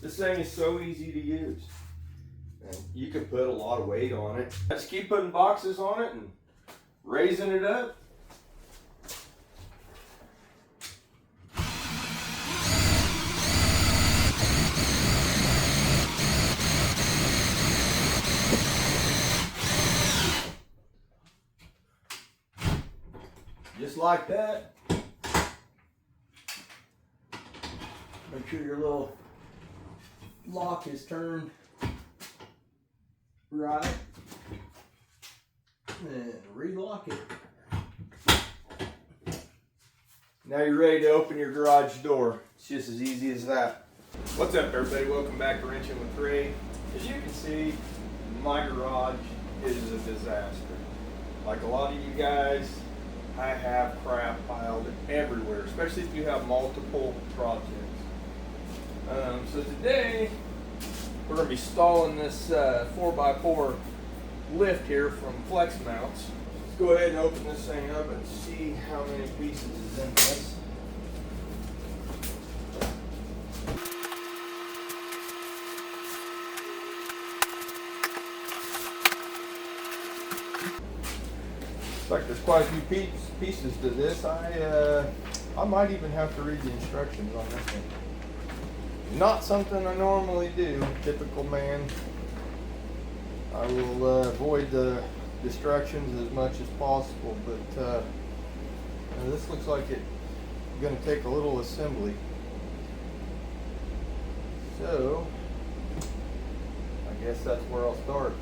This thing is so easy to use. And you can put a lot of weight on it. Just keep putting boxes on it and raising it up. Just like that. Make sure your little lock is turned right. And relock it. Now you're ready to open your garage door. It's just as easy as that. What's up, everybody? Welcome back to Wrenching with Ray. As you can see, my garage is a disaster. Like a lot of you guys, I have crap piled everywhere, especially if you have multiple projects. So today, we're going to be installing this 4x4 lift here from FLEXIMOUNTS. Let's go ahead and open this thing up and see how many pieces is in this. Looks like there's quite a few pieces to this. I might even have to read the instructions on this one. Not something I normally do, typical man. I will avoid the distractions as much as possible, but this looks like it's going to take a little assembly. So, I guess that's where I'll start.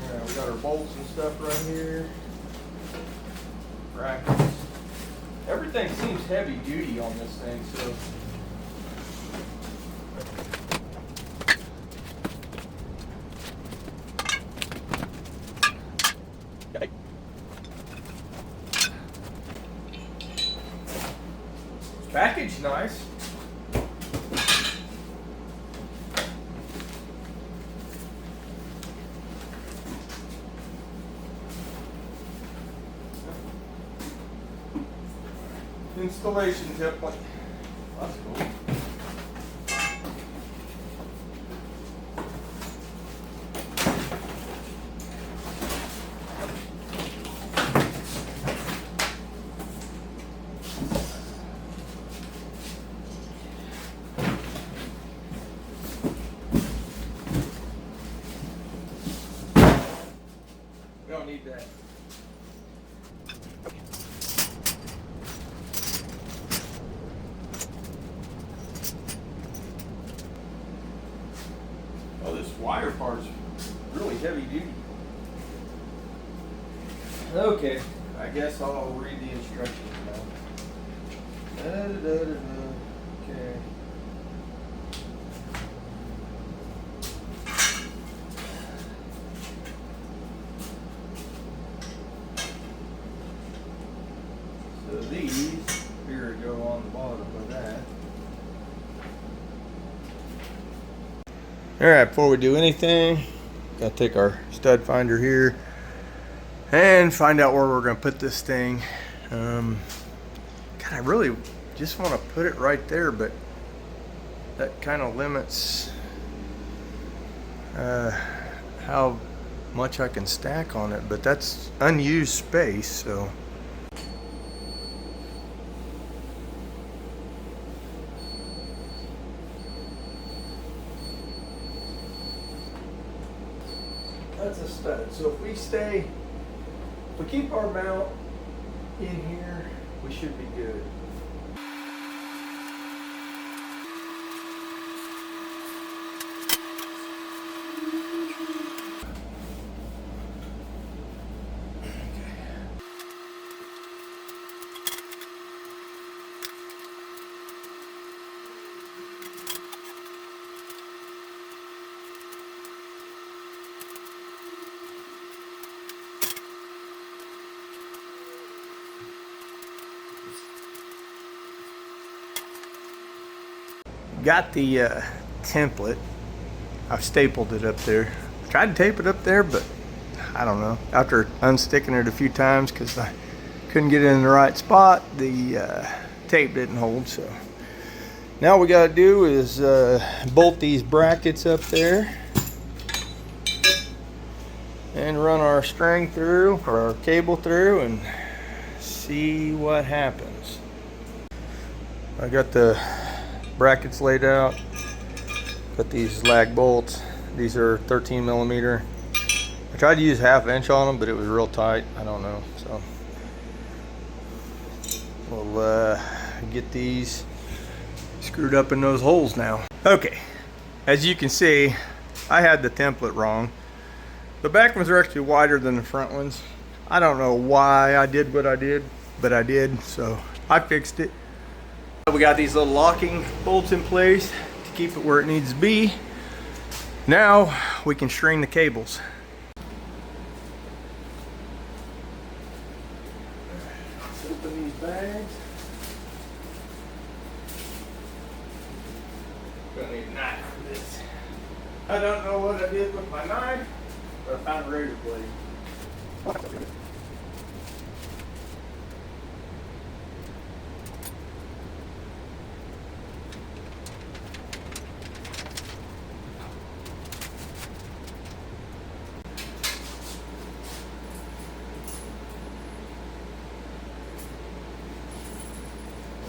Alright, we got our bolts and stuff right here. Brackets. Everything seems heavy duty on this thing, so package nice. Installation template. That's cool. We don't need that. Oh, this wire part's really heavy duty. Okay, I guess I'll read the instructions now. Okay. So these here go on the bottom of that. Alright, before we do anything, gotta take our stud finder here and find out where we're gonna put this thing. God, I really just want to put it right there, but that kind of limits how much I can stack on it, but that's unused space, so that's a stud. So if we keep our mount in here, we should be good. Got the template. I've stapled it up there. Tried to tape it up there, but I don't know. After unsticking it a few times because I couldn't get it in the right spot, the tape didn't hold. So Now what we got to do is bolt these brackets up there and run our string through, or our cable through, and see what happens. I got the brackets laid out. Got these lag bolts. These are 13 millimeter. I tried to use 1/2 inch on them, but it was real tight. I don't know. So we'll get these screwed up in those holes now. Okay, as you can see, I had the template wrong. The back ones are actually wider than the front ones. I don't know why I did what I did, but I did, so I fixed it. We got these little locking bolts in place to keep it where it needs to be. Now we can string the cables. Let's open these bags. Gonna need a knife for this. I don't know what I did with my knife, but I found a razor blade.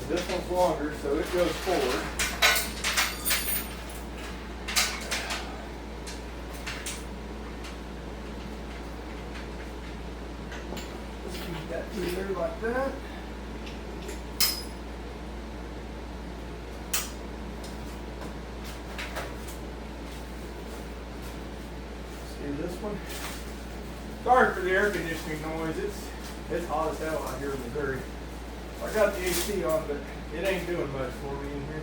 This one's longer, so it goes forward. Let's keep that through there like that. See this one? Sorry for the air conditioning noise. It's hot as hell out here in Missouri. I got the AC on, but it ain't doing much for me in here.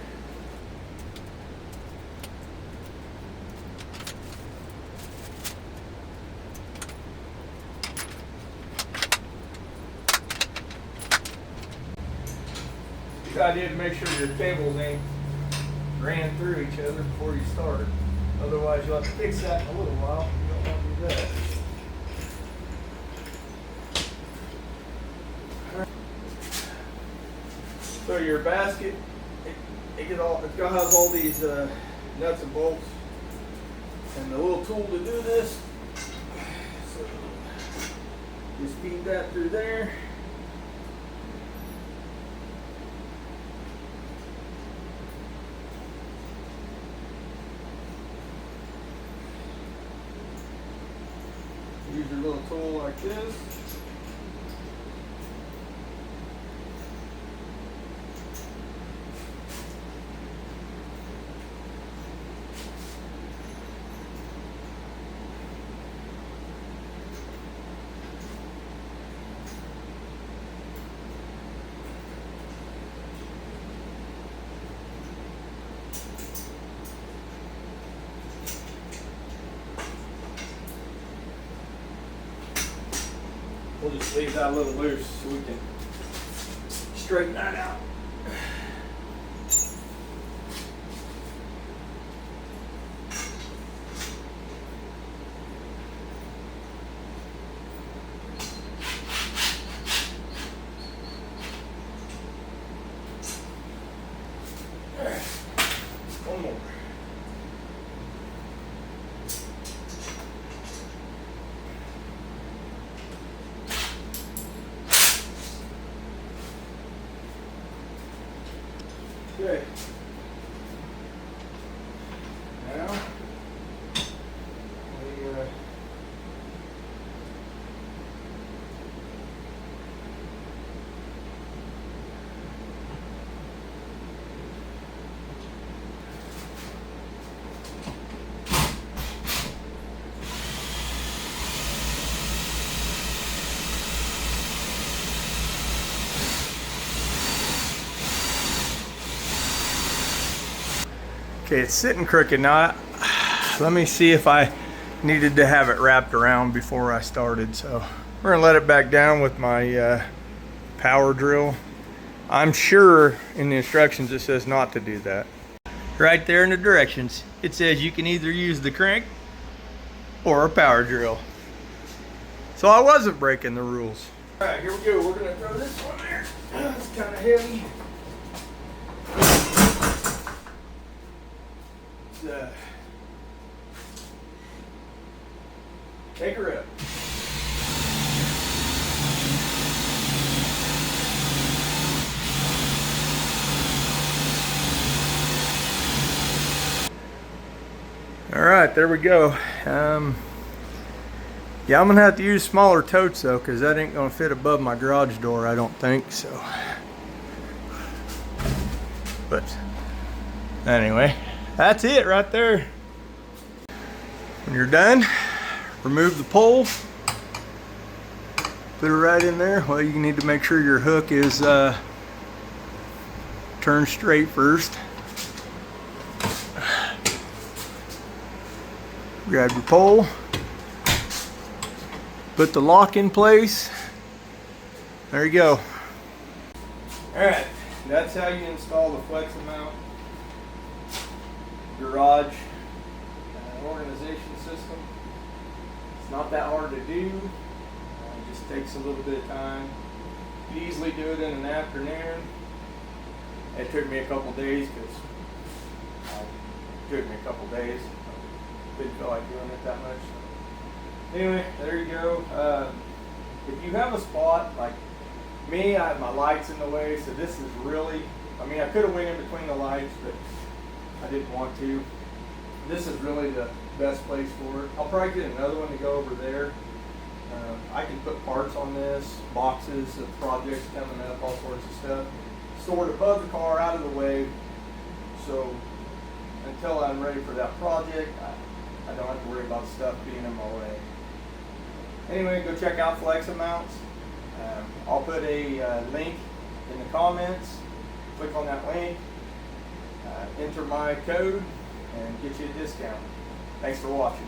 Good idea to make sure your cables ain't ran through each other before you start. Otherwise, you'll have to fix that in a little while. You don't want to do that. So your basket, it has all these nuts and bolts, and the little tool to do this. So just feed that through there. Use your little tool like this. We'll just leave that a little loose so we can straighten that out. One more. Okay. Now, okay, it's sitting crooked now. Let me see if I needed to have it wrapped around before I started. So we're gonna let it back down with my power drill. I'm sure in the instructions it says not to do that. Right there in the directions, it says you can either use the crank or a power drill. So I wasn't breaking the rules. All right, here we go. We're gonna throw this one there. It's kind of heavy. take her up. All right, there we go. Yeah, I'm gonna have to use smaller totes though, because that ain't gonna fit above my garage door, I don't think so. But anyway, that's it right there. When you're done, remove the pole, put it right in there. Well, you need to make sure your hook is turned straight first. Grab your pole, put the lock in place. There you go. Alright, that's how you install the FLEXIMOUNT garage organization system. It's not that hard to do. It just takes a little bit of time. You can easily do it in an afternoon. It took me a couple days because didn't feel like doing it that much. Anyway, there you go. If you have a spot like me, I have my lights in the way, so this is really, I mean, I could have went in between the lights, but I didn't want to. This is really the best place for it. I'll probably get another one to go over there. I can put parts on this, boxes of projects coming up, all sorts of stuff. Stored above the car, out of the way, so until I'm ready for that project, I don't have to worry about stuff being in my way. Anyway, go check out FLEXIMOUNTS. I'll put a link in the comments. Click on that link, enter my code, and get you a discount. Thanks for watching.